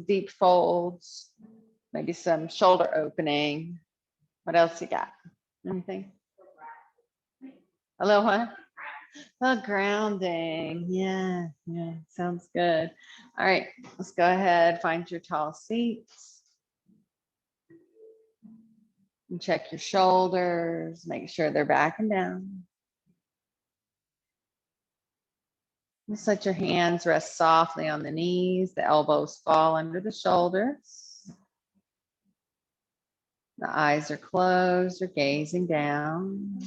deep folds, maybe some shoulder opening. What else you got? Anything? A little what? A grounding. Yeah, yeah, sounds good. All right, let's go ahead, find your tall seats. And check your shoulders, make sure they're back and down. Just let your hands rest softly on the knees, the elbows fall under the shoulders. The eyes are closed, you're gazing down.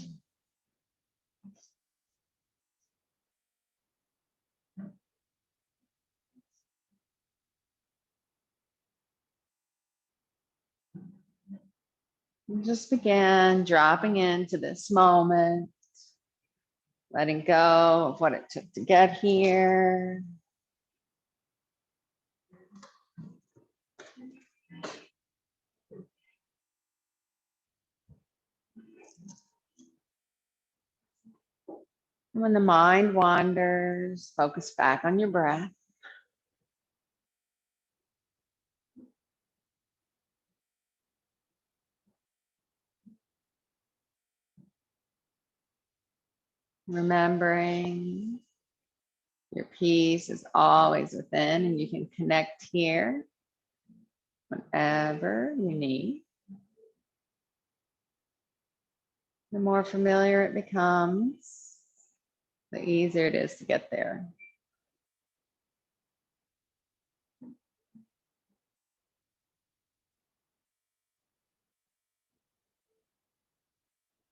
And just begin dropping into this moment, letting go of what it took to get here. When the mind wanders, focus back on your breath. Remembering your peace is always within, and you can connect here whenever you need. The more familiar it becomes, the easier it is to get there.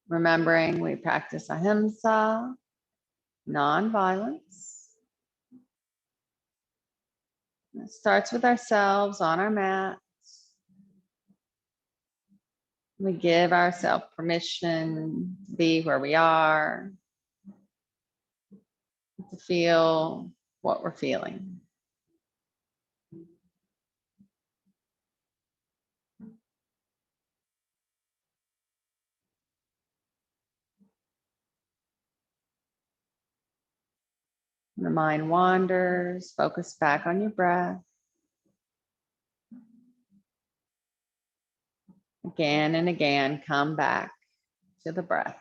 Remembering we practice ahimsa, non-violence. It starts with ourselves on our mat. We give ourselves permission to be where we are, to feel what we're feeling. When the mind wanders, focus back on your breath. Again and again, come back to the breath.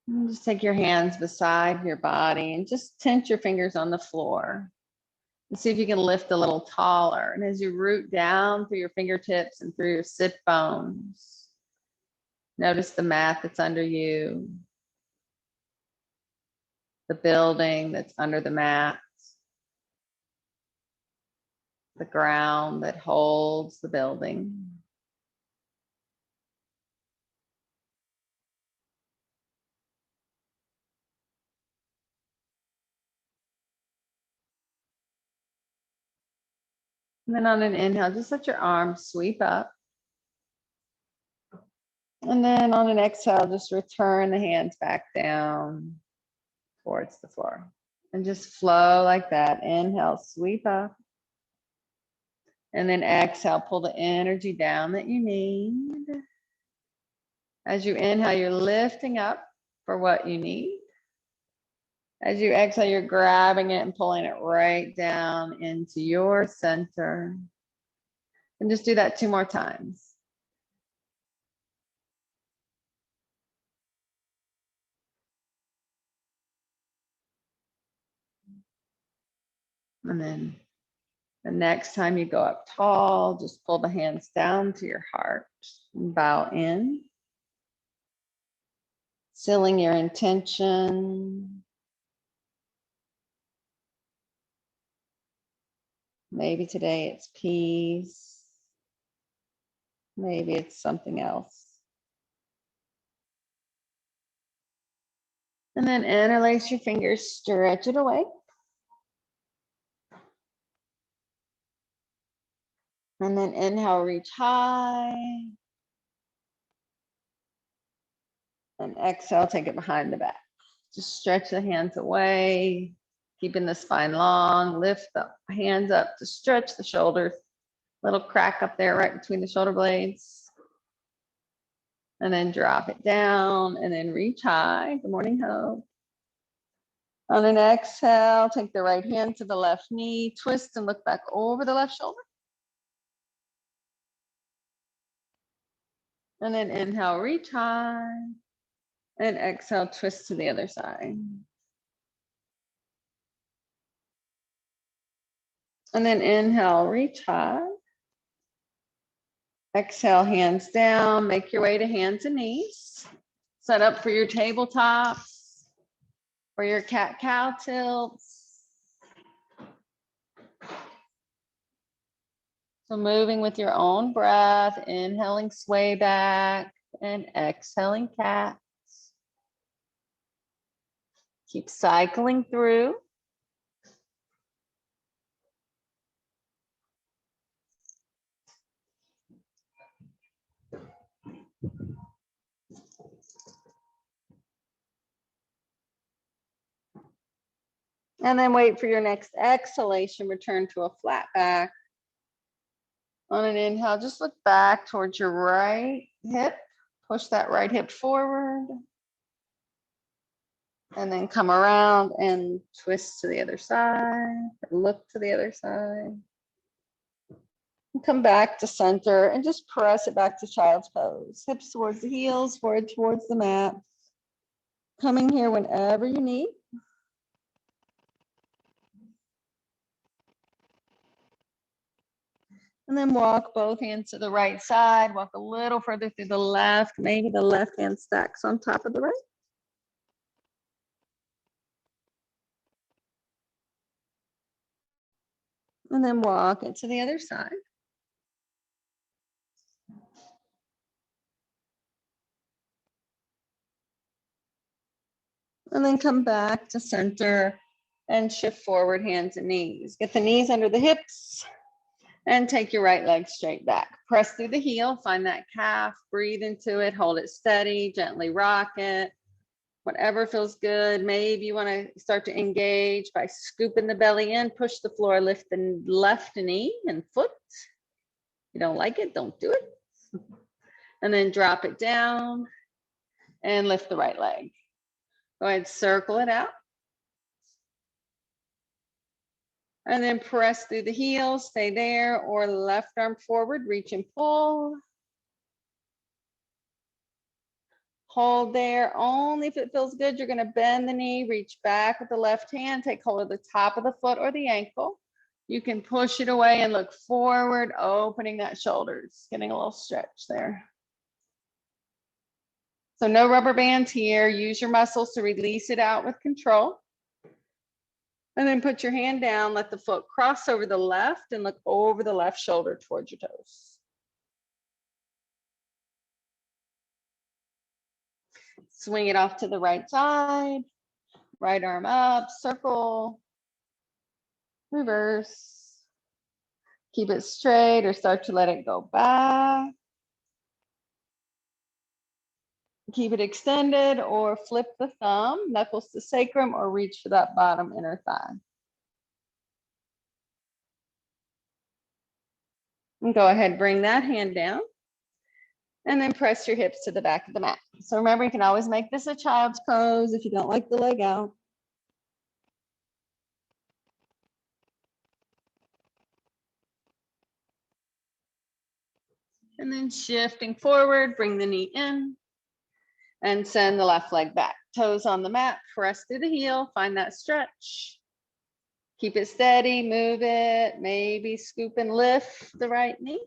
And just take your hands beside your body and just tense your fingers on the floor. And see if you can lift a little taller. And as you root down through your fingertips and through your sit bones, notice the mat that's under you, the building that's under the mat, the ground that holds the building. And then on an inhale, just let your arms sweep up. And then on an exhale, just return the hands back down towards the floor. And just flow like that. Inhale, sweep up. And then exhale, pull the energy down that you need. As you inhale, you're lifting up for what you need. As you exhale, you're grabbing it and pulling it right down into your center. And just do that 2 more times. And then the next time you go up tall, just pull the hands down to your heart and bow in. Sealing your intention. Maybe today it's peace. Maybe it's something else. And then interlace your fingers, stretch it away. And then inhale, reach high. And exhale, take it behind the back. Just stretch the hands away. Keeping the spine long, lift the hands up to stretch the shoulders. Little crack up there right between the shoulder blades. And then drop it down and then reach high. Good morning, Hope. On an exhale, take the right hand to the left knee, twist and look back over the left shoulder. And then inhale, reach high. And exhale, twist to the other side. And then inhale, reach high. Exhale, hands down, make your way to hands and knees. Set up for your tabletops or your cat-cow tilts. So moving with your own breath, inhaling sway back and exhaling cats. Keep cycling through. And then wait for your next exhalation, return to a flat back. On an inhale, just look back towards your right hip. Push that right hip forward. And then come around and twist to the other side. Look to the other side. And come back to center and just press it back to child's pose. Hips towards the heels, forward towards the mat. Coming here whenever you need. And then walk both hands to the right side. Walk a little further through the left. Maybe the left hand stacks on top of the right. And then walk it to the other side. And then come back to center and shift forward, hands and knees. Get the knees under the hips and take your right leg straight back. Press through the heel, find that calf, breathe into it, hold it steady, gently rock it. Whatever feels good. Maybe you want to start to engage by scooping the belly in, push the floor, lift the left knee and foot. If you don't like it, don't do it. And then drop it down and lift the right leg. Go ahead, circle it out. And then press through the heels, stay there, or left arm forward, reach and pull. Hold there, only if it feels good. You're gonna bend the knee, reach back with the left hand, take hold of the top of the foot or the ankle. You can push it away and look forward, opening that shoulders, getting a little stretch there. So no rubber bands here. Use your muscles to release it out with control. And then put your hand down, let the foot cross over the left and look over the left shoulder towards your toes. Swing it off to the right side, right arm up, circle, reverse. Keep it straight or start to let it go back. Keep it extended or flip the thumb, knuckles to sacrum, or reach for that bottom inner thigh. And go ahead, bring that hand down. And then press your hips to the back of the mat. So remember, you can always make this a child's pose if you don't like the leg out. And then shifting forward, bring the knee in and send the left leg back. Toes on the mat, press through the heel, find that stretch. Keep it steady, move it, maybe scoop and lift the right knee.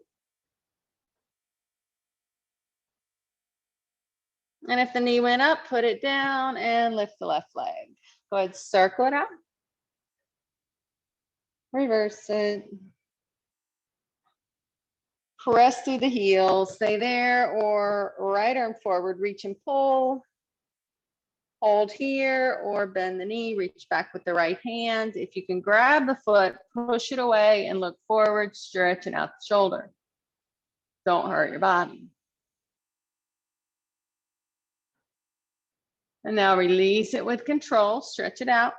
And if the knee went up, put it down and lift the left leg. Go ahead, circle it out. Reverse it. Press through the heel, stay there, or right arm forward, reach and pull. Hold here or bend the knee, reach back with the right hand. If you can grab the foot, push it away and look forward, stretching out the shoulder. Don't hurt your body. And now release it with control, stretch it out.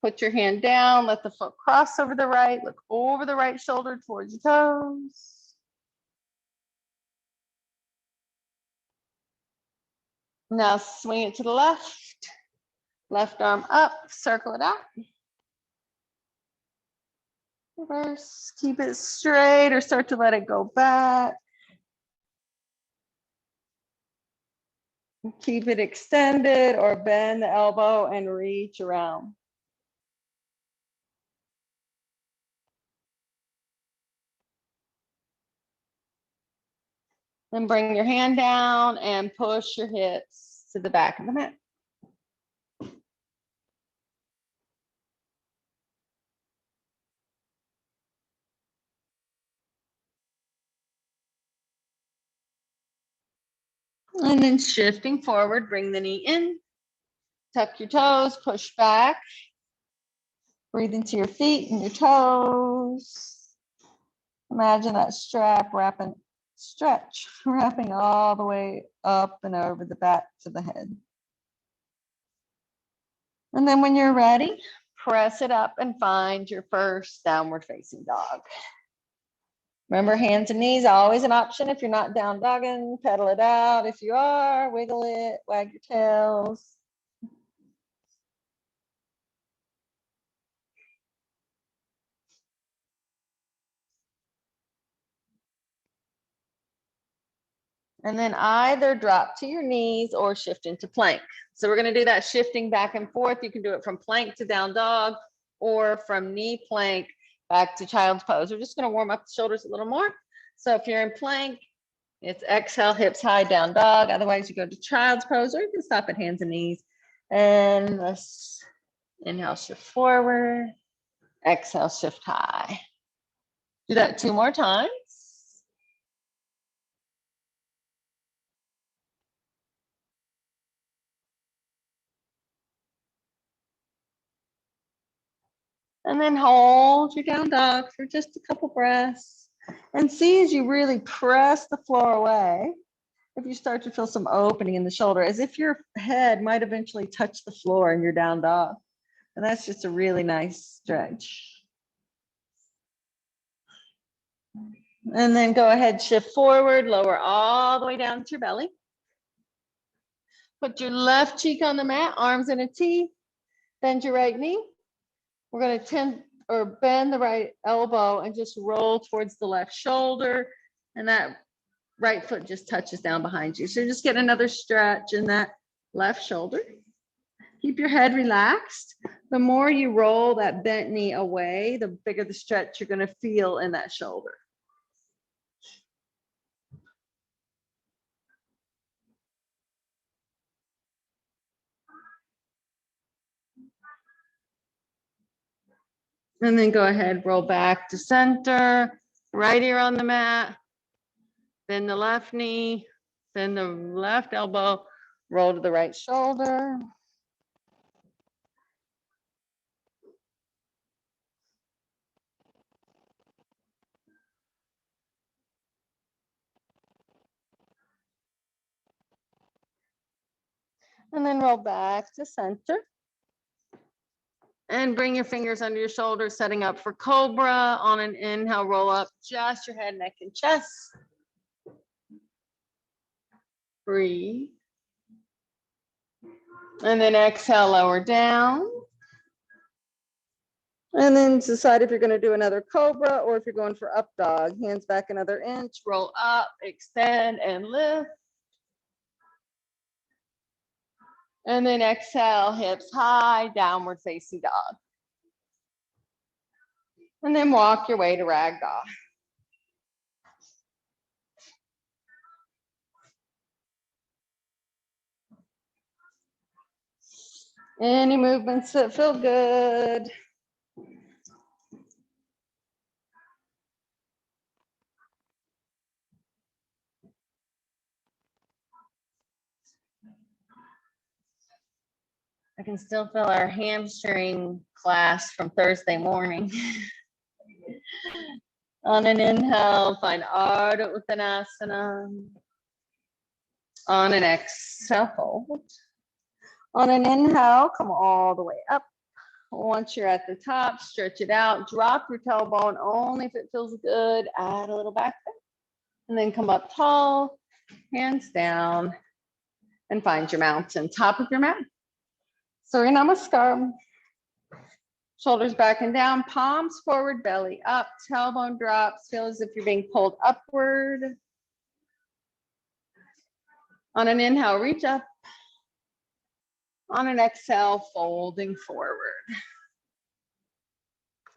Put your hand down, let the foot cross over the right, look over the right shoulder towards your toes. Now swing it to the left. Left arm up, circle it out. Reverse, keep it straight or start to let it go back. Keep it extended or bend the elbow and reach around. Then bring your hand down and push your hips to the back of the mat. And then shifting forward, bring the knee in, tuck your toes, push back. Breathe into your feet and your toes. Imagine that strap wrapping, stretch, wrapping all the way up and over the back to the head. And then when you're ready, press it up and find your first downward facing dog. Remember, hands and knees always an option. If you're not down dogging, pedal it out. If you are, wiggle it, wag your tails. And then either drop to your knees or shift into plank. So we're going to do that shifting back and forth. You can do it from plank to down dog or from knee plank back to child's pose. We're just going to warm up the shoulders a little more. So if you're in plank, it's exhale, hips high, down dog. Otherwise, you go to child's pose, or you can stop at hands and knees. And let's inhale, shift forward. Exhale, shift high. Do that 2 more times. And then hold your down dog for just a couple breaths. And see as you really press the floor away, if you start to feel some opening in the shoulder, as if your head might eventually touch the floor in your down dog. And that's just a really nice stretch. And then go ahead, shift forward, lower all the way down to your belly. Put your left cheek on the mat, arms in a T, bend your right knee. We're going to bend the right elbow and just roll towards the left shoulder. And that right foot just touches down behind you. So just get another stretch in that left shoulder. Keep your head relaxed. The more you roll that bent knee away, the bigger the stretch you're going to feel in that shoulder. And then go ahead, roll back to center, right ear on the mat, bend the left knee, bend the left elbow, roll to the right shoulder. And then roll back to center. And bring your fingers under your shoulders, setting up for cobra. On an inhale, roll up just your head, neck, and chest. Breathe. And then exhale, lower down. And then decide if you're going to do another cobra or if you're going for up dog. Hands back another inch, roll up, extend, and lift. And then exhale, hips high, downward facing dog. And then walk your way to ragdoll. Any movements that feel good. I can still feel our hamstring class from Thursday morning. On an inhale, find Ardha Uttanasana. On an exhale, hold. On an inhale, come all the way up. Once you're at the top, stretch it out, drop your tailbone only if it feels good, add a little back bend, and then come up tall, hands down, and find your mountain, top of your mat. Surya Namaskar. Shoulders back and down, palms forward, belly up, tailbone drops, feel as if you're being pulled upward. On an inhale, reach up. On an exhale, folding forward.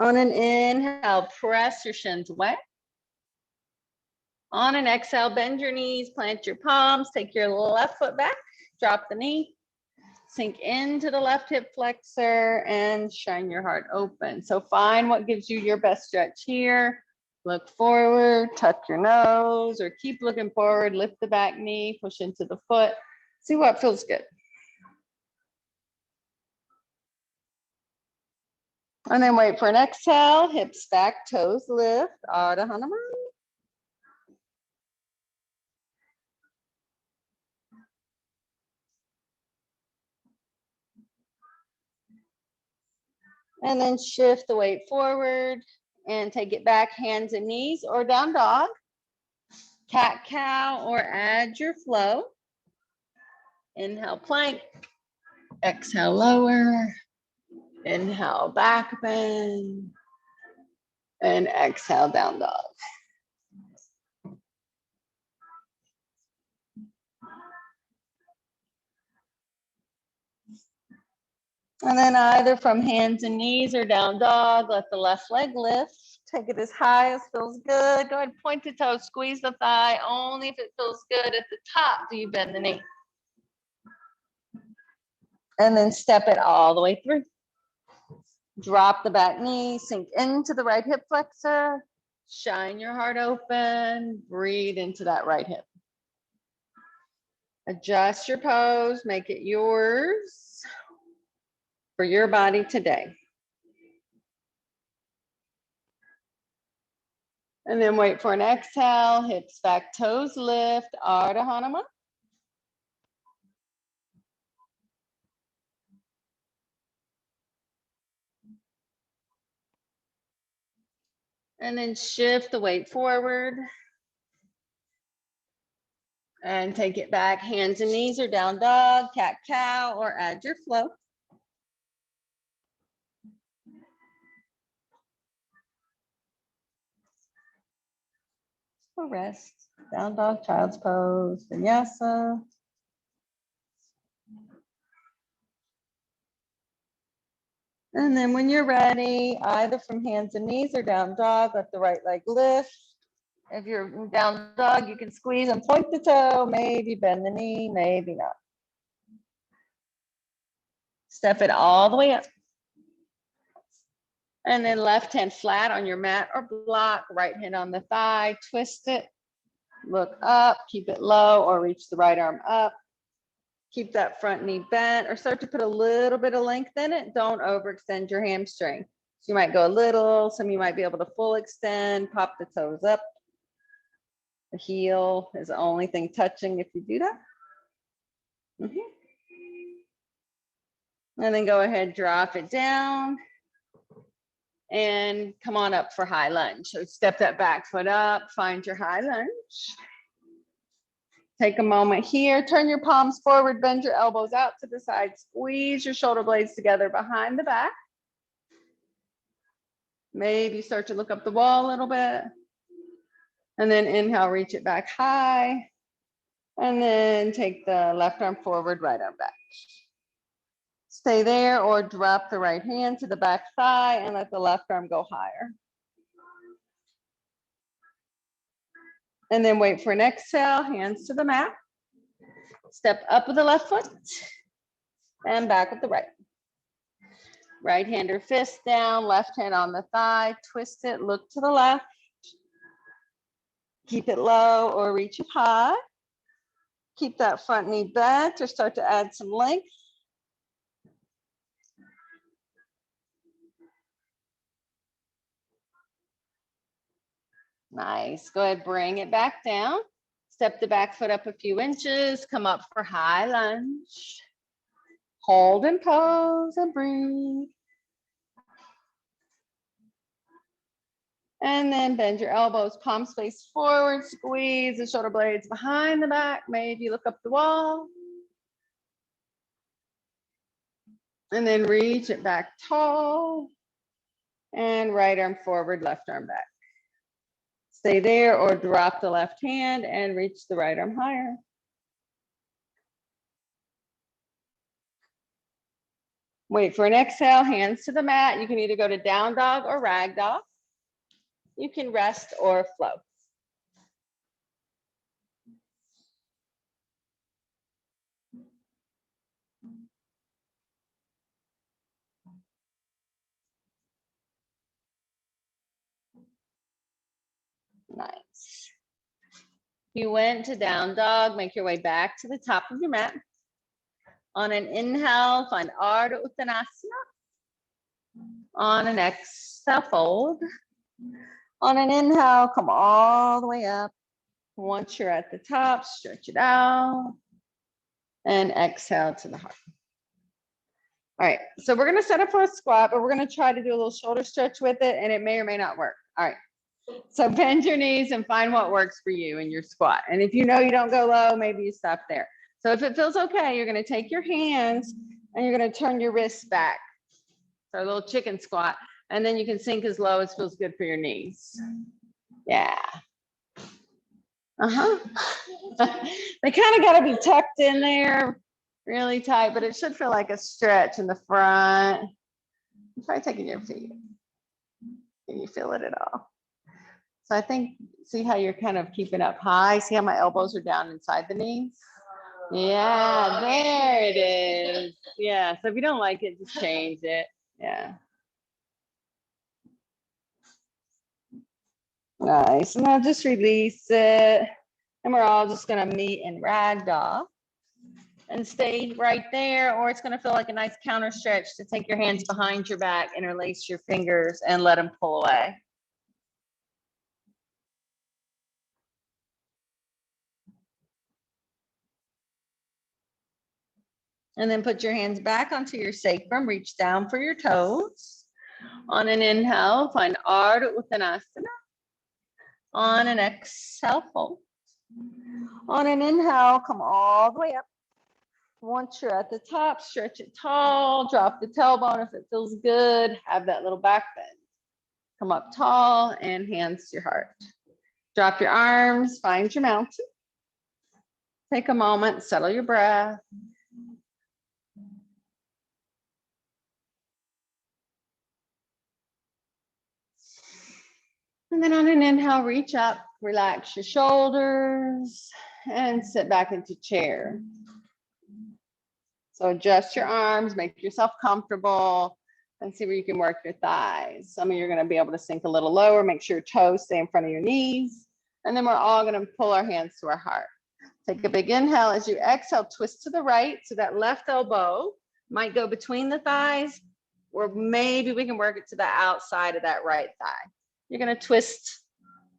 On an inhale, press your shins away. On an exhale, bend your knees, plant your palms, take your left foot back, drop the knee, sink into the left hip flexor and shine your heart open. So find what gives you your best stretch here. Look forward, tuck your nose, or keep looking forward, lift the back knee, push into the foot. See what feels good. And then wait for an exhale, hips back, toes lift, Ardha Hanuman. And then shift the weight forward and take it back, hands and knees, or down dog, cat cow, or add your flow. Inhale, plank, exhale, lower, inhale, back bend, and exhale, down dog. And then either from hands and knees or down dog, let the left leg lift. Take it as high as feels good. Go ahead, point the toe, squeeze the thigh, only if it feels good. At the top, do you bend the knee? And then step it all the way through. Drop the back knee, sink into the right hip flexor, shine your heart open, breathe into that right hip. Adjust your pose, make it yours for your body today. And then wait for an exhale, hips back, toes lift, Ardha Hanuman. And then shift the weight forward. And take it back, hands and knees or down dog, cat cow, or add your flow. So rest, down dog, child's pose, vinyasa. And then when you're ready, either from hands and knees or down dog, let the right leg lift. If you're down dog, you can squeeze and point the toe, maybe bend the knee, maybe not. Step it all the way up. And then left hand flat on your mat or block, right hand on the thigh, twist it, look up, keep it low, or reach the right arm up. Keep that front knee bent or start to put a little bit of length in it. Don't overextend your hamstring. So you might go a little, some of you might be able to full extend, pop the toes up. The heel is the only thing touching if you do that. And then go ahead, drop it down and come on up for high lunge. So step that back foot up, find your high lunge. Take a moment here, turn your palms forward, bend your elbows out to the side, squeeze your shoulder blades together behind the back. Maybe start to look up the wall a little bit. And then inhale, reach it back high. And then take the left arm forward, right arm back. Stay there or drop the right hand to the back thigh and let the left arm go higher. And then wait for an exhale, hands to the mat. Step up with the left foot and back with the right. Right hand or fist down, left hand on the thigh, twist it, look to the left. Keep it low or reach up high. Keep that front knee bent or start to add some length. Nice. Go ahead, bring it back down. Step the back foot up a few inches. Come up for high lunge. Hold and pose and breathe. And then bend your elbows, palms face forward, squeeze the shoulder blades behind the back. Maybe look up the wall. And then reach it back tall. And right arm forward, left arm back. Stay there or drop the left hand and reach the right arm higher. Wait for an exhale, hands to the mat. You can either go to down dog or rag dog. You can rest or flow. Nice. You went to down dog, make your way back to the top of your mat. On an inhale, find Ardha Uttanasana. On an exhale, fold. On an inhale, come all the way up. Once you're at the top, stretch it out. And exhale to the heart. All right, so we're gonna set up for a squat, but we're gonna try to do a little shoulder stretch with it, and it may or may not work. All right, so bend your knees and find what works for you in your squat. And if you know you don't go low, maybe you stop there. So if it feels okay, you're gonna take your hands and you're gonna turn your wrists back. So a little chicken squat, and then you can sink as low as feels good for your knees. Yeah. They kind of got to be tucked in there really tight, but it should feel like a stretch in the front. Try taking your feet. Can you feel it at all? So I think, see how you're kind of keeping up high? See how my elbows are down inside the knees? Yeah, there it is. Yeah, so if you don't like it, just change it. Yeah. Nice. Now just release it. And we're all just gonna meet in ragdoll and stay right there, or it's gonna feel like a nice counter stretch to take your hands behind your back, interlace your fingers and let them pull away. And then put your hands back onto your sacrum, reach down for your toes. On an inhale, find Ardha Uttanasana. On an exhale, fold. On an inhale, come all the way up. Once you're at the top, stretch it tall, drop the tailbone if it feels good, have that little back bend. Come up tall and hands to your heart. Drop your arms, find your mountain. Take a moment, settle your breath. And then on an inhale, reach up, relax your shoulders, and sit back into chair. So adjust your arms, make yourself comfortable, and see where you can work your thighs. Some of you are going to be able to sink a little lower, make sure your toes stay in front of your knees. And then we're all going to pull our hands to our heart. Take a big inhale. As you exhale, twist to the right. So that left elbow might go between the thighs, or maybe we can work it to the outside of that right thigh. You're going to twist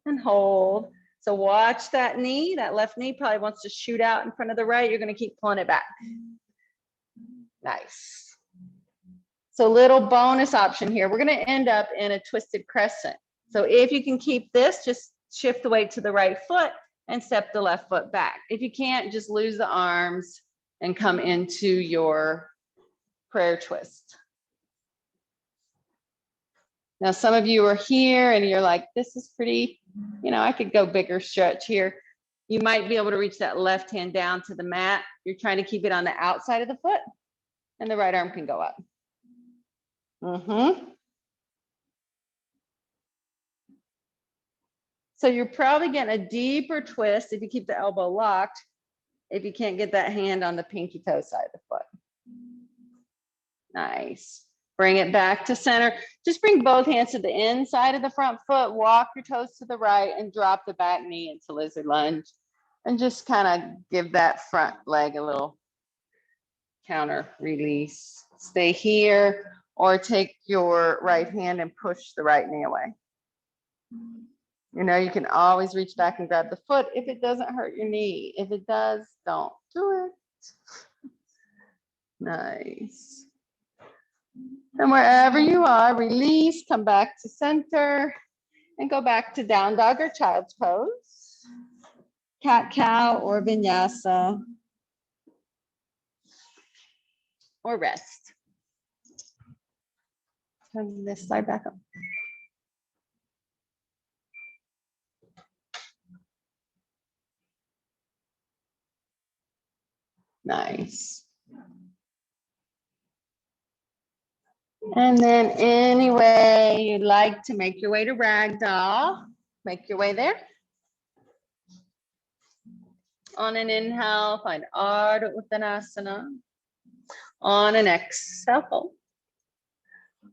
and hold. So watch that knee. That left knee probably wants to shoot out in front of the right. You're going to keep pulling it back. Nice. So little bonus option here. We're going to end up in a twisted crescent. So if you can keep this, just shift the weight to the right foot and step the left foot back. If you can't, just lose the arms and come into your prayer twist. Now, some of you are here and you're like, this is pretty, you know, I could go bigger stretch here. You might be able to reach that left hand down to the mat. You're trying to keep it on the outside of the foot, and the right arm can go up. So you're probably getting a deeper twist if you keep the elbow locked, if you can't get that hand on the pinky toe side of the foot. Nice. Bring it back to center. Just bring both hands to the inside of the front foot, walk your toes to the right, and drop the back knee into lizard lunge. And just kind of give that front leg a little counter release. Stay here, or take your right hand and push the right knee away. You know, you can always reach back and grab the foot if it doesn't hurt your knee. If it does, don't do it. Nice. And wherever you are, release, come back to center. And go back to down dog or child's pose. Cat cow or vinyasa. Or rest. Turn this side back up. Nice. And then any way you'd like to make your way to ragdoll, make your way there. On an inhale, find Ardha Uttanasana. On an exhale, fold.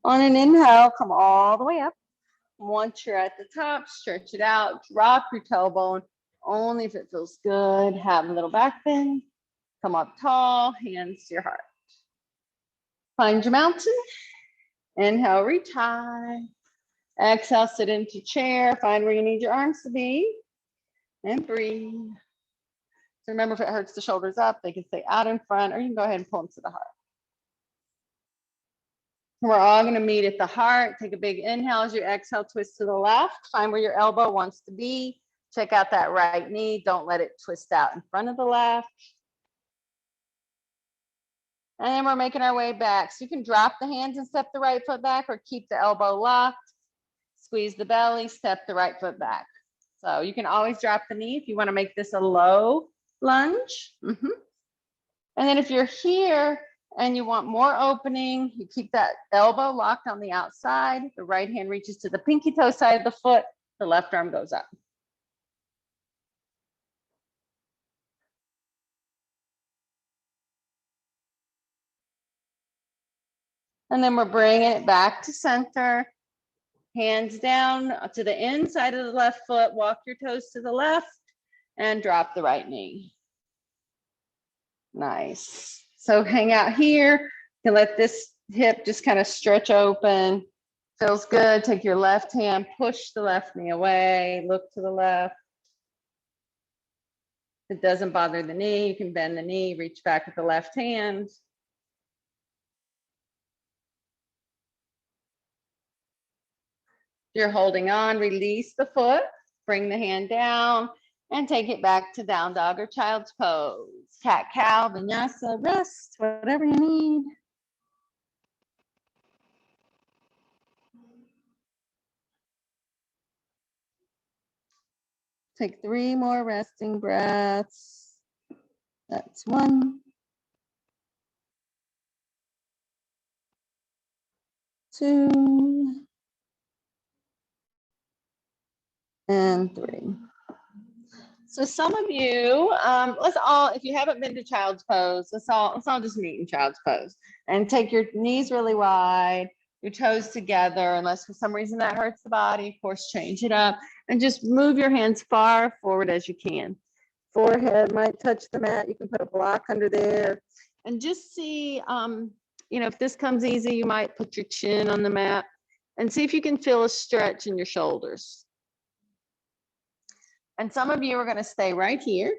On an inhale, come all the way up. Once you're at the top, stretch it out, drop your tailbone, only if it feels good. Have a little back bend. Come up tall, hands to your heart. Find your mountain. Inhale, reach high. Exhale, sit into chair. Find where you need your arms to be. And breathe. So remember, if it hurts the shoulders up, they can stay out in front, or you can go ahead and pull them to the heart. We're all going to meet at the heart. Take a big inhale as you exhale, twist to the left. Find where your elbow wants to be. Check out that right knee. Don't let it twist out in front of the left. And then we're making our way back. So you can drop the hands and step the right foot back, or keep the elbow locked. Squeeze the belly, step the right foot back. So you can always drop the knee if you want to make this a low lunge. And then if you're here and you want more opening, you keep that elbow locked on the outside. The right hand reaches to the pinky toe side of the foot. The left arm goes up. And then we're bringing it back to center. Hands down to the inside of the left foot. Walk your toes to the left and drop the right knee. Nice. So hang out here. You can let this hip just kind of stretch open. Feels good. Take your left hand, push the left knee away, look to the left. If it doesn't bother the knee, you can bend the knee, reach back with the left hand. You're holding on, release the foot, bring the hand down, and take it back to down dog or child's pose. Cat cow, vinyasa, rest, whatever you need. Take 3 more resting breaths. That's 1, 2, and 3. So some of you, let's all, if you haven't been to child's pose, let's all just meet in child's pose and take your knees really wide, your toes together, unless for some reason that hurts the body, of course, change it up and just move your hands far forward as you can. Forehead might touch the mat. You can put a block under there and just see, you know, if this comes easy, you might put your chin on the mat and see if you can feel a stretch in your shoulders. And some of you are going to stay right here.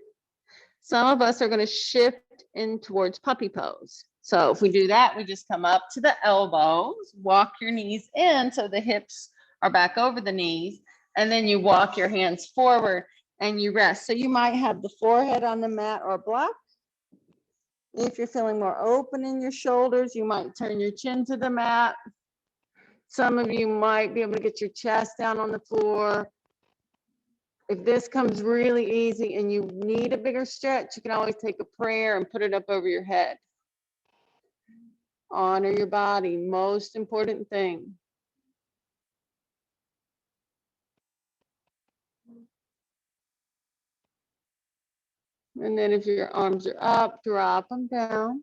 Some of us are going to shift in towards puppy pose. So if we do that, we just come up to the elbows, walk your knees in so the hips are back over the knees, and then you walk your hands forward and you rest. So you might have the forehead on the mat or block. If you're feeling more open in your shoulders, you might turn your chin to the mat. Some of you might be able to get your chest down on the floor. If this comes really easy and you need a bigger stretch, you can always take a prayer and put it up over your head. Honor your body, most important thing. And then if your arms are up, drop them down.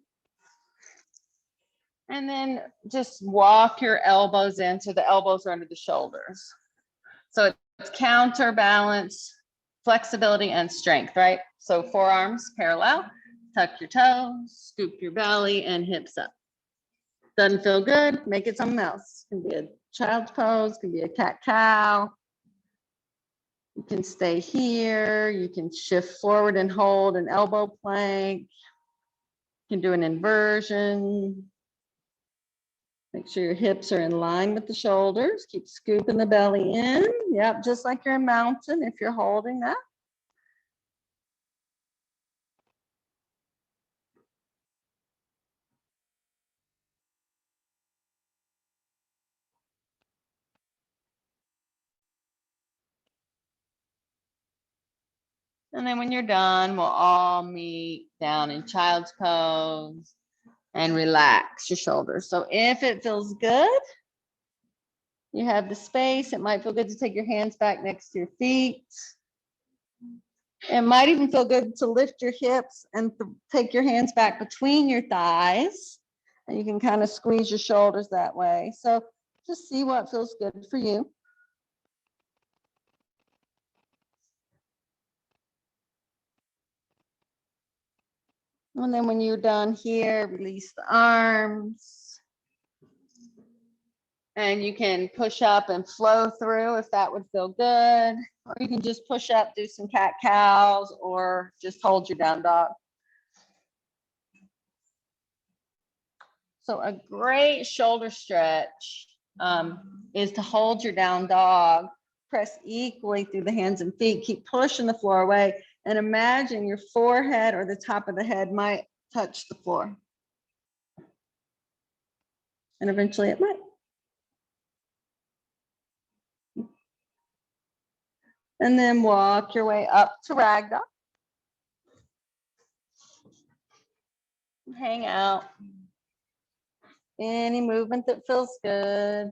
And then just walk your elbows in so the elbows are under the shoulders. So it's counterbalance, flexibility, and strength, right? So forearms parallel, tuck your toes, scoop your belly, and hips up. Doesn't feel good, make it something else. It can be a child's pose, can be a cat cow. You can stay here. You can shift forward and hold an elbow plank. You can do an inversion. Make sure your hips are in line with the shoulders. Keep scooping the belly in. Yep, just like you're in mountain if you're holding that. And then when you're done, we'll all meet down in child's pose and relax your shoulders. So if it feels good, you have the space. It might feel good to take your hands back next to your feet. It might even feel good to lift your hips and take your hands back between your thighs. And you can kind of squeeze your shoulders that way. So just see what feels good for you. And then when you're done here, release the arms. And you can push up and flow through if that would feel good. Or you can just push up, do some cat cows, or just hold your down dog. So a great shoulder stretch is to hold your down dog, press equally through the hands and feet, keep pushing the floor away, and imagine your forehead or the top of the head might touch the floor. And eventually it might. And then walk your way up to ragdoll. Hang out. Any movement that feels good.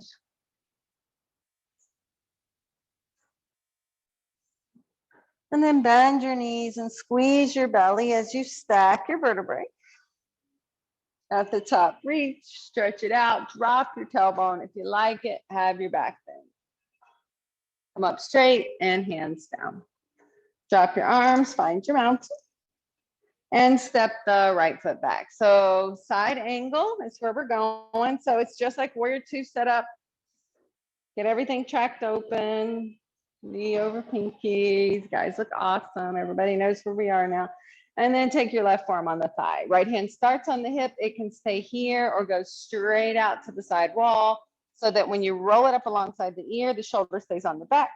And then bend your knees and squeeze your belly as you stack your vertebrae. At the top, reach, stretch it out, drop your tailbone. If you like it, have your back bend. Come up straight and hands down. Drop your arms, find your mountain. And step the right foot back. So side angle is where we're going. So it's just like warrior two set up. Get everything tracked open. Knee over pinkies. Guys look awesome. Everybody knows where we are now. And then take your left forearm on the thigh. Right hand starts on the hip. It can stay here or go straight out to the side wall so that when you roll it up alongside the ear, the shoulder stays on the back.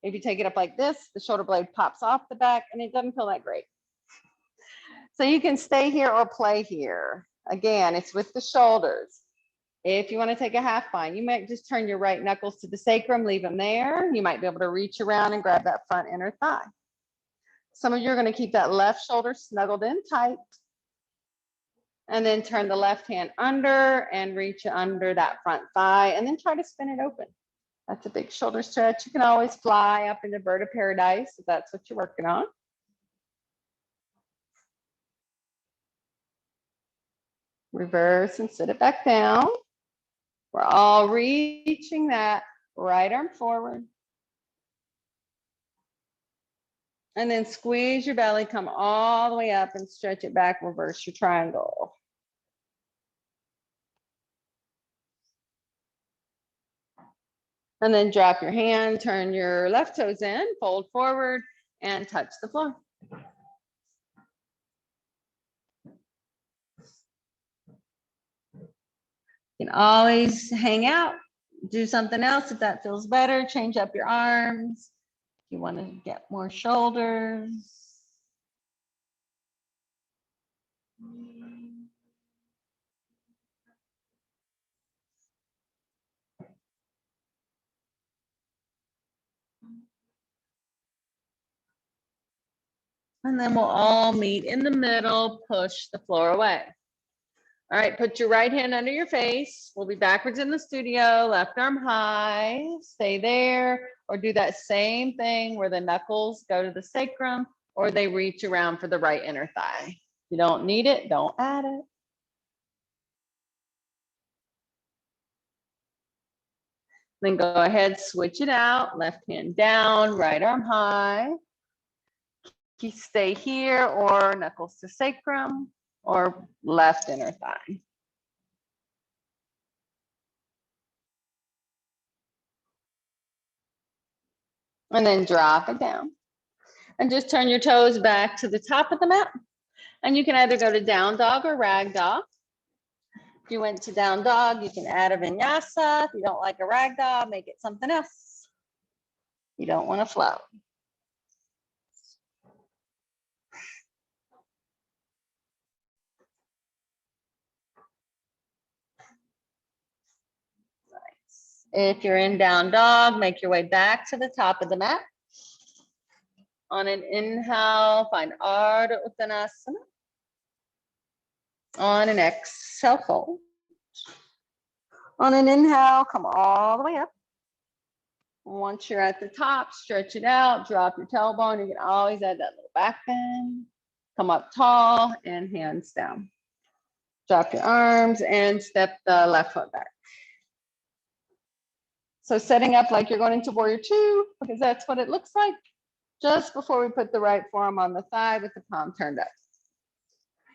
If you take it up like this, the shoulder blade pops off the back and it doesn't feel that great. So you can stay here or play here. Again, it's with the shoulders. If you want to take a half bind, you might just turn your right knuckles to the sacrum, leave them there. You might be able to reach around and grab that front inner thigh. Some of you are going to keep that left shoulder snuggled in tight. And then turn the left hand under and reach under that front thigh and then try to spin it open. That's a big shoulder stretch. You can always fly up into bird of paradise if that's what you're working on. Reverse and sit it back down. We're all reaching that right arm forward. And then squeeze your belly, come all the way up and stretch it back, reverse your triangle. And then drop your hand, turn your left toes in, fold forward, and touch the floor. You can always hang out, do something else if that feels better, change up your arms. If you want to get more shoulders. And then we'll all meet in the middle, push the floor away. All right, put your right hand under your face. We'll be backwards in the studio, left arm high, stay there, or do that same thing where the knuckles go to the sacrum or they reach around for the right inner thigh. If you don't need it, don't add it. Then go ahead, switch it out, left hand down, right arm high. You stay here or knuckles to sacrum or left inner thigh. And then drop it down. And just turn your toes back to the top of the mat. And you can either go to down dog or rag dog. If you went to down dog, you can add a vinyasa. If you don't like a rag doll, make it something else. You don't want to flow. If you're in down dog, make your way back to the top of the mat. On an inhale, find Ardha Uttanasana. On an exhale, fold. On an inhale, come all the way up. Once you're at the top, stretch it out, drop your tailbone. You can always add that little back bend. Come up tall and hands down. Drop your arms and step the left foot back. So setting up like you're going into warrior two, because that's what it looks like just before we put the right forearm on the thigh with the palm turned up.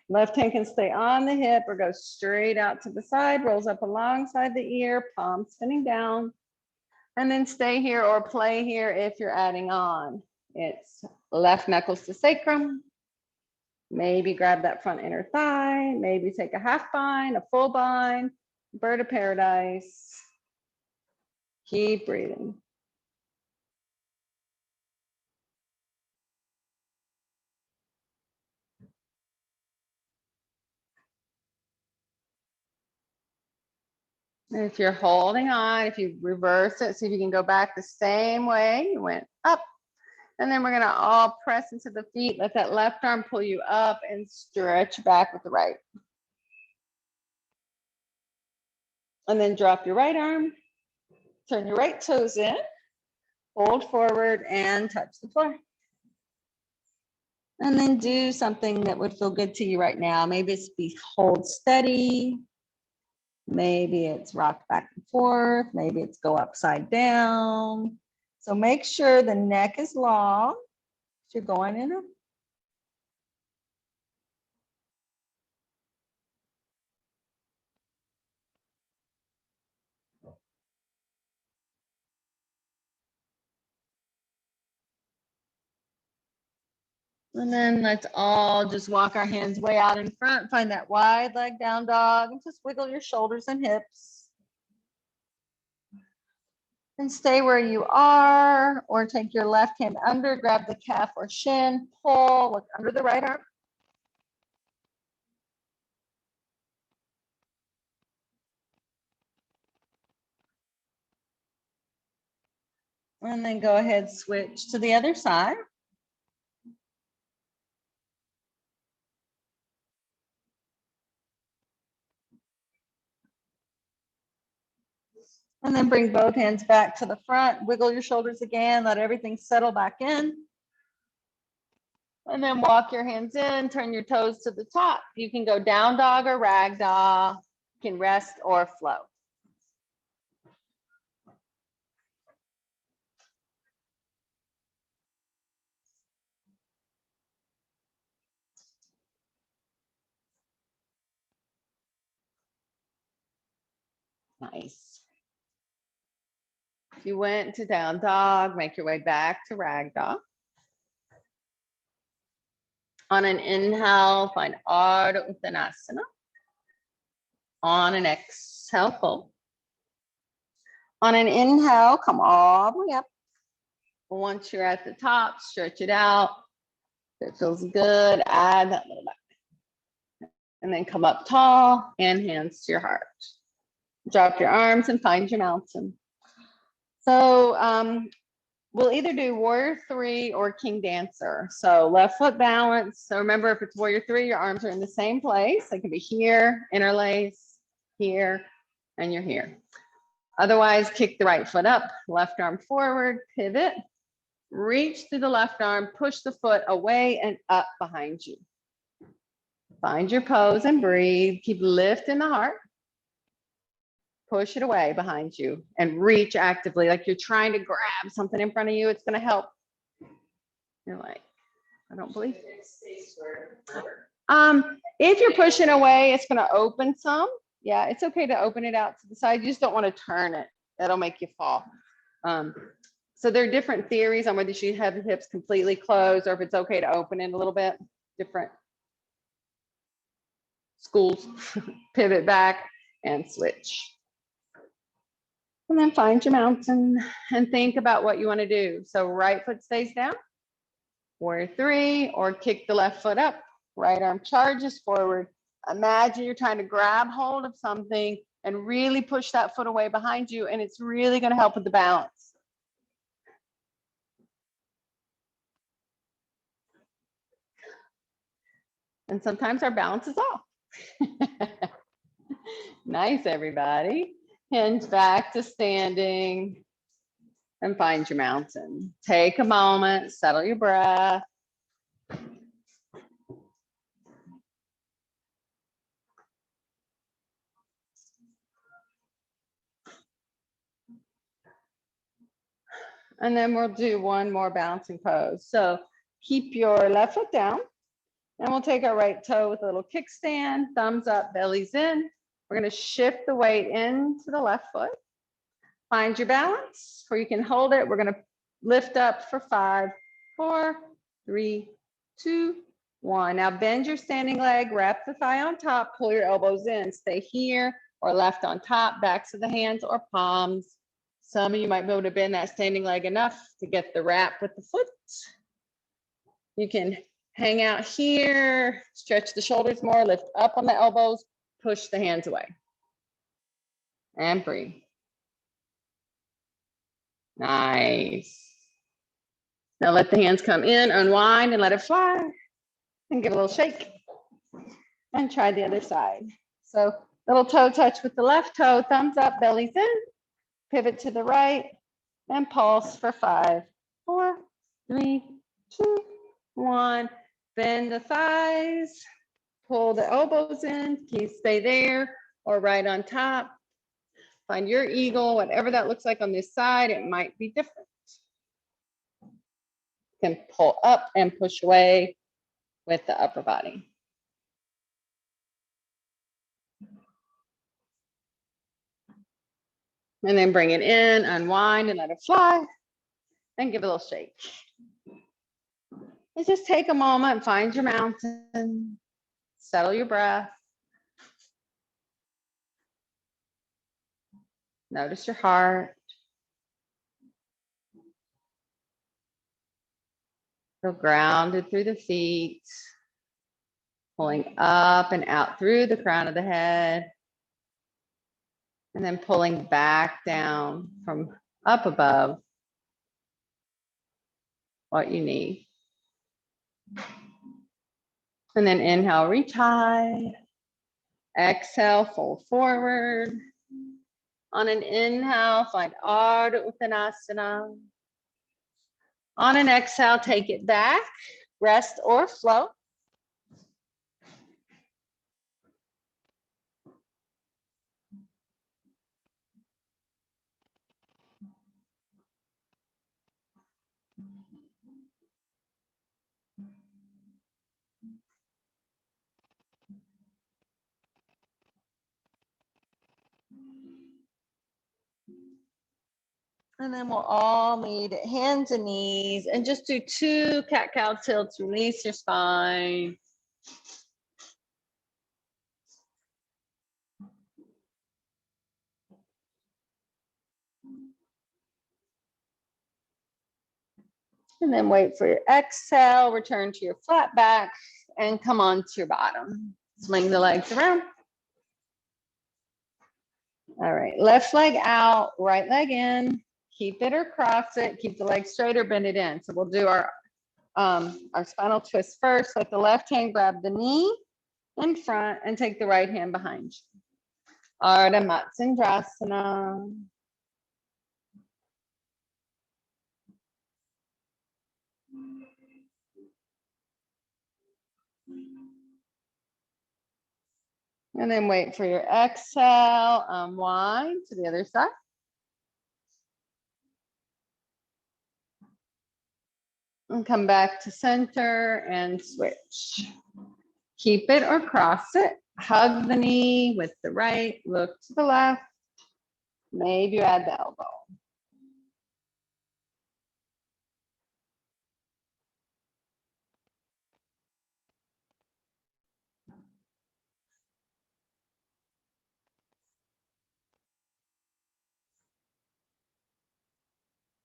Left hand can stay on the hip or go straight out to the side, rolls up alongside the ear, palm spinning down, and then stay here or play here if you're adding on. It's left knuckles to sacrum. Maybe grab that front inner thigh, maybe take a half bind, a full bind, bird of paradise. Keep breathing. If you're holding on, if you reverse it, see if you can go back the same way you went up. And then we're gonna all press into the feet. Let that left arm pull you up and stretch back with the right. And then drop your right arm, turn your right toes in, fold forward and touch the floor. And then do something that would feel good to you right now. Maybe it's be hold steady. Maybe it's rock back and forth. Maybe it's go upside down. So make sure the neck is long. You're going in. And then let's all just walk our hands way out in front. Find that wide leg down dog and just wiggle your shoulders and hips. And stay where you are, or take your left hand under, grab the calf or shin, pull, look under the right arm. And then go ahead, switch to the other side. And then bring both hands back to the front, wiggle your shoulders again, let everything settle back in. And then walk your hands in, turn your toes to the top. You can go down dog or rag doll, you can rest or flow. Nice. If you went to down dog, make your way back to rag doll. On an inhale, find Ardha Uttanasana. On an exhale, fold. On an inhale, come all the way up. Once you're at the top, stretch it out. If it feels good, add that little back. And then come up tall and hands to your heart. Drop your arms and find your mountain. So we'll either do warrior three or king dancer. So left foot balance. So remember, if it's warrior three, your arms are in the same place. They can be here, interlace, here, and you're here. Otherwise, kick the right foot up, left arm forward, pivot, reach through the left arm, push the foot away and up behind you. Find your pose and breathe. Keep lifting the heart. Push it away behind you and reach actively like you're trying to grab something in front of you. It's going to help. You're like, I don't believe it. If you're pushing away, it's going to open some. Yeah, it's okay to open it out to the side. You just don't want to turn it. That'll make you fall. So there are different theories on whether you should have the hips completely closed or if it's okay to open it a little bit. Different schools. Pivot back. and switch. And then find your mountain and think about what you want to do. So right foot stays down, warrior three, or kick the left foot up. Right arm charges forward. Imagine you're trying to grab hold of something and really push that foot away behind you, and it's really going to help with the balance. And sometimes our balance is off. Nice, everybody. Hinge back to standing and find your mountain. Take a moment, settle your breath. And then we'll do one more balancing pose. So keep your left foot down, and we'll take our right toe with a little kickstand, thumbs up, bellies in. We're going to shift the weight into the left foot. Find your balance where you can hold it. We're going to lift up for 5, 4, 3, 2, 1. Now bend your standing leg, wrap the thigh on top, pull your elbows in. Stay here or left on top, backs of the hands or palms. Some of you might be able to bend that standing leg enough to get the wrap with the foot. You can hang out here, stretch the shoulders more, lift up on the elbows, push the hands away. And breathe. Nice. Now let the hands come in, unwind, and let it fly. And give a little shake. And try the other side. So little toe touch with the left toe, thumbs up, bellies in. Pivot to the right and pulse for 5, 4, 3, 2, 1. Bend the thighs, pull the elbows in, stay there or right on top. Find your eagle, whatever that looks like on this side, it might be different. You can pull up and push away with the upper body. And then bring it in, unwind and let it fly, and give a little shake. And just take a moment, find your mountain, settle your breath. Notice your heart. Feel grounded through the feet, pulling up and out through the crown of the head, and then pulling back down from up above what you need. And then inhale, reach high. Exhale, fold forward. On an inhale, find Ardha Uttanasana. On an exhale, take it back, rest or flow. And then we'll all meet at hands and knees and just do 2 cat-cow tilts, release your spine. And then wait for your exhale, return to your flat back and come on to your bottom. Swing the legs around. All right, left leg out, right leg in. Keep it or cross it. Keep the leg straight or bend it in. So we'll do our spinal twist first. Let the left hand grab the knee in front and take the right hand behind you. Ardha Matsyendrasana. And then wait for your exhale, unwind to the other side. And come back to center and switch. Keep it or cross it. Hug the knee with the right, look to the left. Maybe you add the elbow.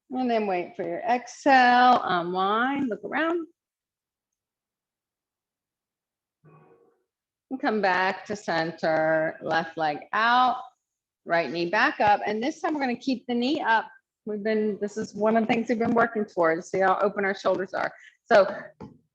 And then wait for your exhale, unwind, look around. And come back to center, left leg out, right knee back up. And this time we're going to keep the knee up. This is one of the things we've been working towards. See how open our shoulders are. So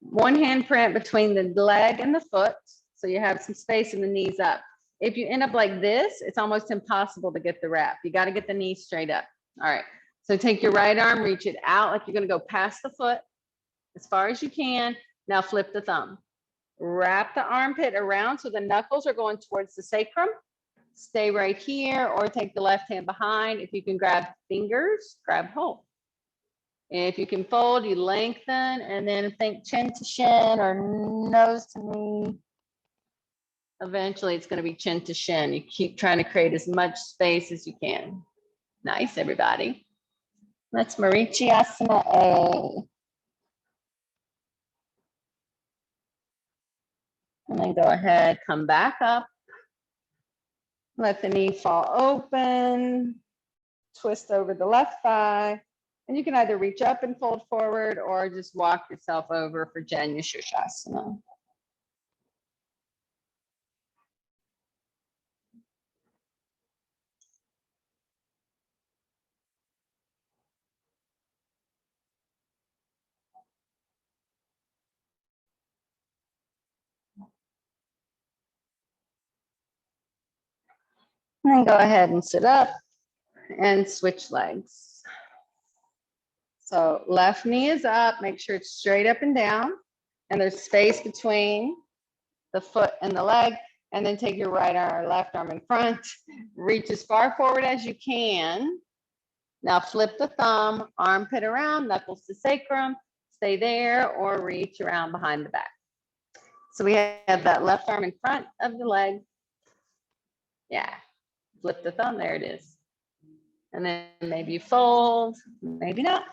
one hand print between the leg and the foot. So you have some space and the knees up. If you end up like this, it's almost impossible to get the wrap. You got to get the knee straight up. All right. So take your right arm, reach it out like you're going to go past the foot as far as you can. Now flip the thumb. Wrap the armpit around so the knuckles are going towards the sacrum. Stay right here or take the left hand behind. If you can grab fingers, grab hold. If you can fold, you lengthen and then think chin to shin or nose to knee. Eventually it's going to be chin to shin. You keep trying to create as much space as you can. Nice, everybody. That's Marichyasana A. And then go ahead, come back up. Let the knee fall open. Twist over the left thigh. And you can either reach up and fold forward or just walk yourself over for Janu Sirsasana. And then go ahead and sit up and switch legs. So left knee is up, make sure it's straight up and down, and there's space between the foot and the leg, and then take your right arm or left arm in front, reach as far forward as you can. Now flip the thumb, armpit around, knuckles to sacrum, stay there or reach around behind the back. So we have that left arm in front of the leg. Yeah, flip the thumb, there it is. And then maybe you fold, maybe not.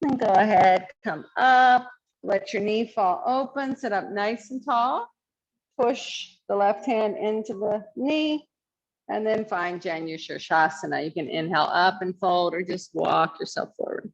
And go ahead, come up, let your knee fall open, sit up nice and tall. Push the left hand into the knee, and then find Janu Sirsasana. You can inhale up and fold or just walk yourself forward.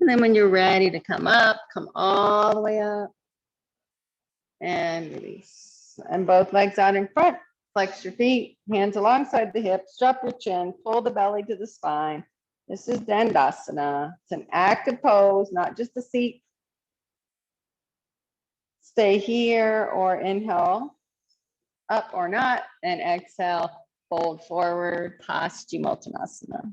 And then when you're ready to come up, come all the way up and release. And both legs out in front, flex your feet, hands alongside the hips, drop your chin, pull the belly to the spine. This is Dandasana. It's an active pose, not just a seat. Stay here or inhale up or not, and exhale, fold forward, Paschimottanasana.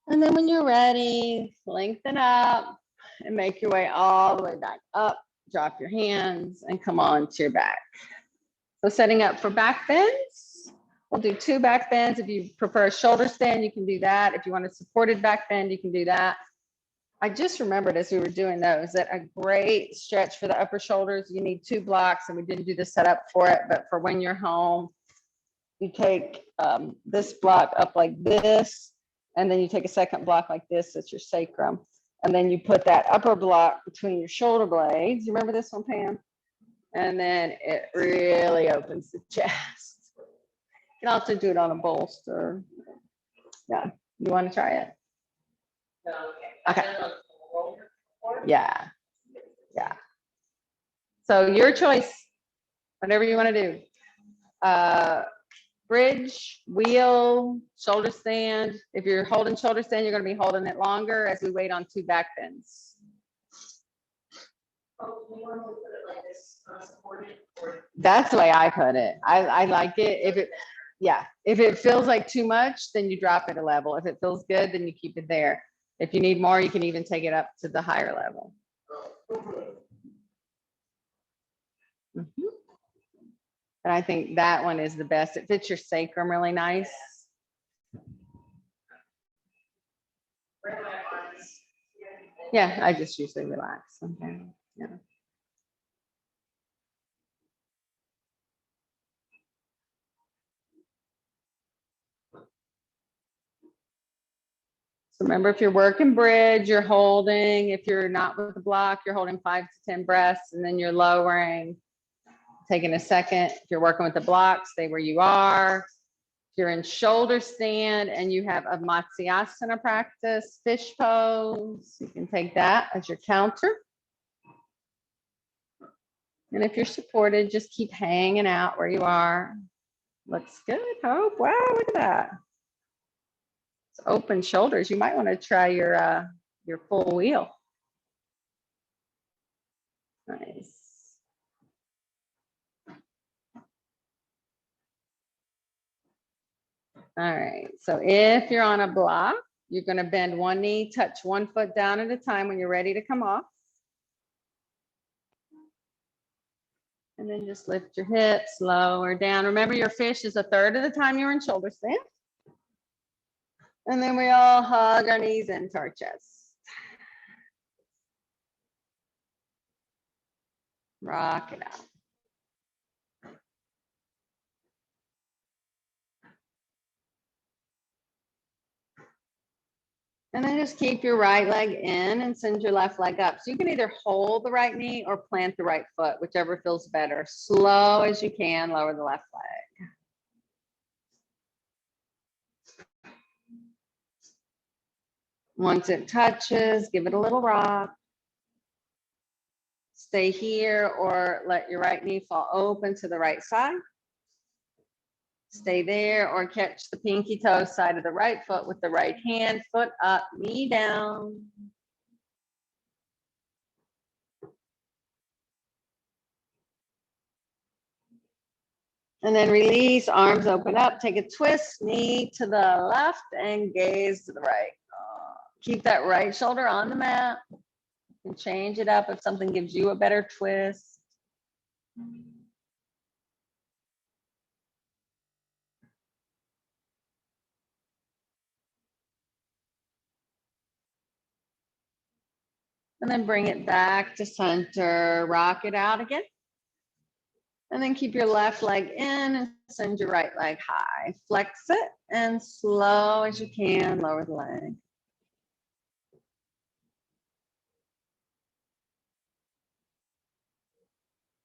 And then when you're ready, lengthen up and make your way all the way back up. Drop your hands and come on to your back. So setting up for back bends. We'll do 2 back bends. If you prefer a shoulder stand, you can do that. If you want a supported back bend, you can do that. I just remembered as we were doing those that a great stretch for the upper shoulders, you need 2 blocks, and we didn't do the setup for it, but for when you're home, you take this block up like this, and then you take a second block like this, that's your sacrum. And then you put that upper block between your shoulder blades. You remember this one, Pam? And then it really opens the chest. You can also do it on a bolster. Yeah, you want to try it? Okay. Yeah. Yeah. So your choice, whatever you want to do. Bridge, wheel, shoulder stand. If you're holding shoulder stand, you're going to be holding it longer as we wait on 2 back bends. That's the way I put it. I like it. If it feels like too much, then you drop it a level. If it feels good, then you keep it there. If you need more, you can even take it up to the higher level. Mhm. And I think that one is the best. It fits your sacrum really nice. Yeah, I just usually relax. Okay. Yeah. So remember, if you're working bridge, you're holding. If you're not with the block, you're holding 5 to 10 breaths, and then you're lowering, taking a second. If you're working with the block, stay where you are. If you're in shoulder stand and you have a Matsyasana practice, fish pose, you can take that as your counter. And if you're supported, just keep hanging out where you are. Looks good, Hope. Wow, look at that. It's open shoulders. You might want to try your full wheel. Nice. All right, so if you're on a block, you're going to bend one knee, touch one foot down at a time when you're ready to come off. And then just lift your hips, lower down. Remember, your fish is a third of the time you're in shoulder stand. And then we all hug our knees into our chest. Rock it out. And then just keep your right leg in and send your left leg up. So you can either hold the right knee or plant the right foot, whichever feels better. Slow as you can, lower the left leg. Once it touches, give it a little rock. Stay here or let your right knee fall open to the right side. Stay there or catch the pinky toe side of the right foot with the right hand, foot up, knee down. And then release, arms open up, take a twist, knee to the left and gaze to the right. Keep that right shoulder on the mat. You can change it up if something gives you a better twist. And then bring it back to center, rock it out again. And then keep your left leg in and send your right leg high. Flex it and slow as you can, lower the leg.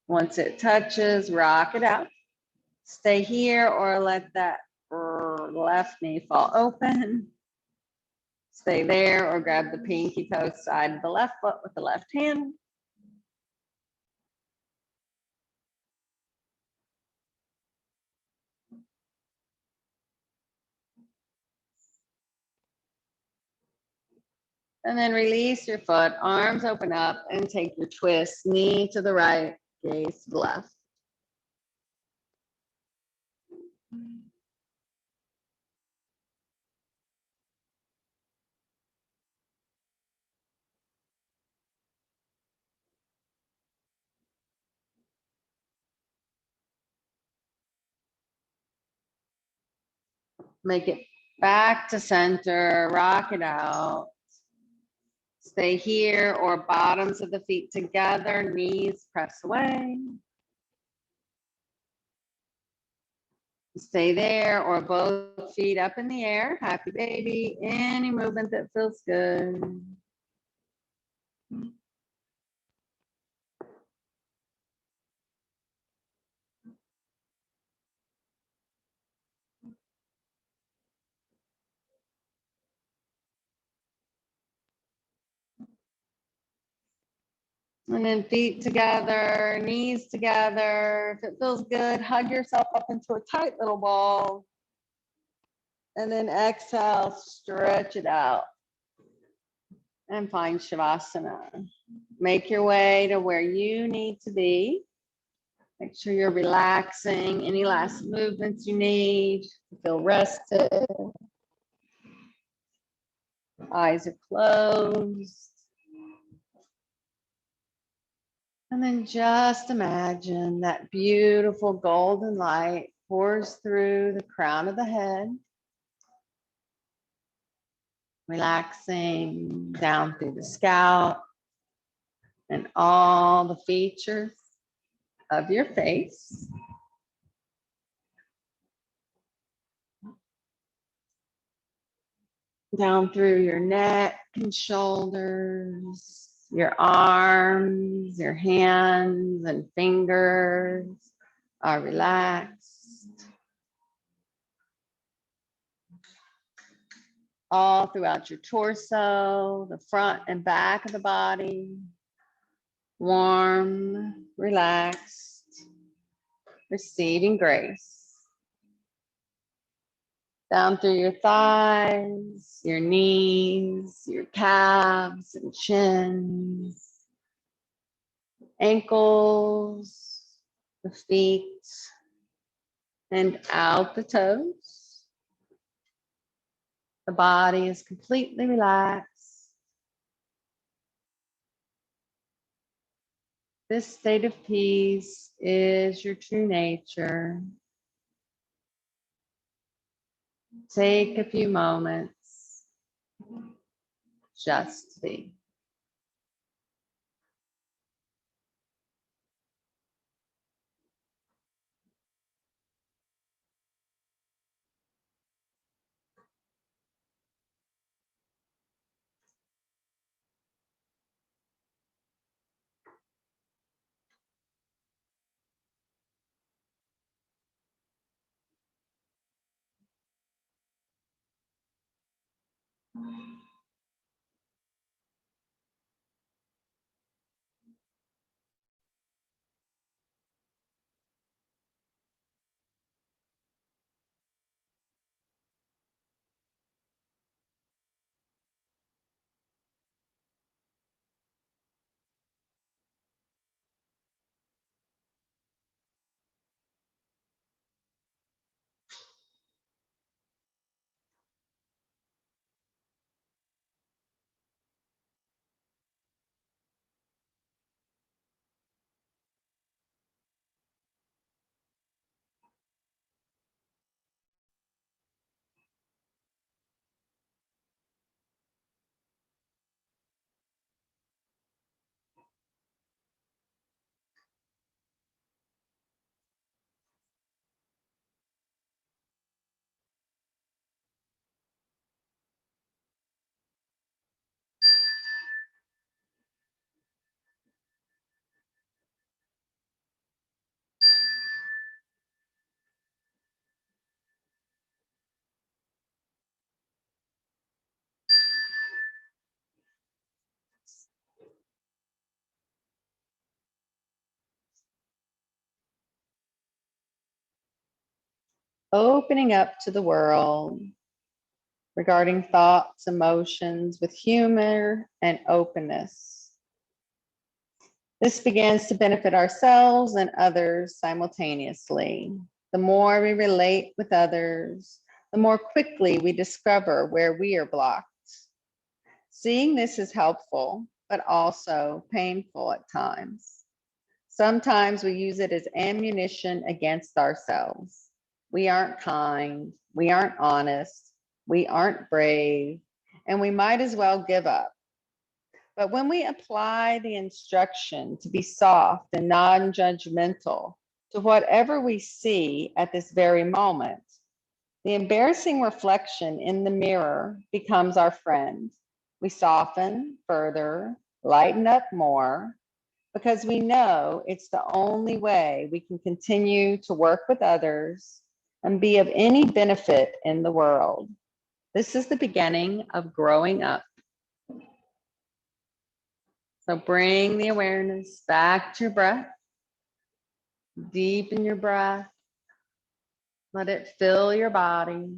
Once it touches, rock it out. Stay here or let that left knee fall open. Stay there or grab the pinky toe side of the left foot with the left hand. And then release your foot, arms open up and take your twist, knee to the right, gaze to the left. Make it back to center, rock it out. Stay here or bottoms of the feet together, knees press away. Stay there or both feet up in the air, happy baby, any movement that feels good. And then feet together, knees together. If it feels good, hug yourself up into a tight little ball. And then exhale, stretch it out. And find Shavasana. Make your way to where you need to be. Make sure you're relaxing. Any last movements you need to feel rested. Eyes are closed. And then just imagine that beautiful golden light pours through the crown of the head, relaxing down through the scalp and all the features of your face. Down through your neck and shoulders, your arms, your hands and fingers are relaxed. All throughout your torso, the front and back of the body, warm, relaxed, receiving grace. Down through your thighs, your knees, your calves and shins, ankles, the feet, and out the toes. The body is completely relaxed. This state of peace is your true nature. Take a few moments just to be. Opening up to the world regarding thoughts, emotions with humor and openness. This begins to benefit ourselves and others simultaneously. The more we relate with others, the more quickly we discover where we are blocked. Seeing this is helpful, but also painful at times. Sometimes we use it as ammunition against ourselves. We aren't kind, we aren't honest, we aren't brave, and we might as well give up. But when we apply the instruction to be soft and non-judgmental to whatever we see at this very moment, the embarrassing reflection in the mirror becomes our friend. We soften further, lighten up more, because we know it's the only way we can continue to work with others and be of any benefit in the world. This is the beginning of growing up. So bring the awareness back to your breath. Deepen your breath. Let it fill your body.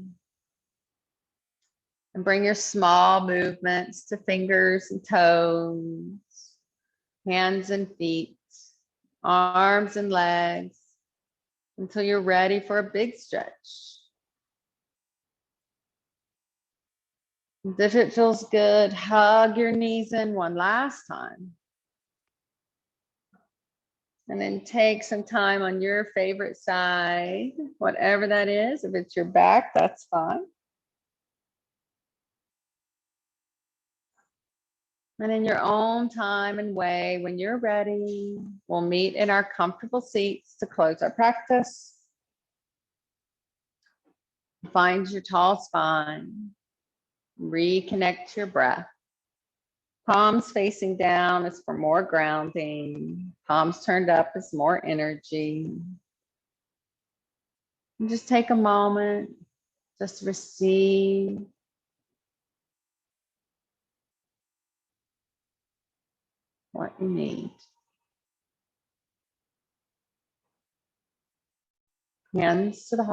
And bring your small movements to fingers and toes, hands and feet, arms and legs until you're ready for a big stretch. If it feels good, hug your knees in one last time. And then take some time on your favorite side, whatever that is. If it's your back, that's fine. And in your own time and way, when you're ready, we'll meet in our comfortable seats to close our practice. Find your tall spine. Reconnect to your breath. Palms facing down is for more grounding. Palms turned up is more energy. And just take a moment, just receive. What you need. Hands to the heart.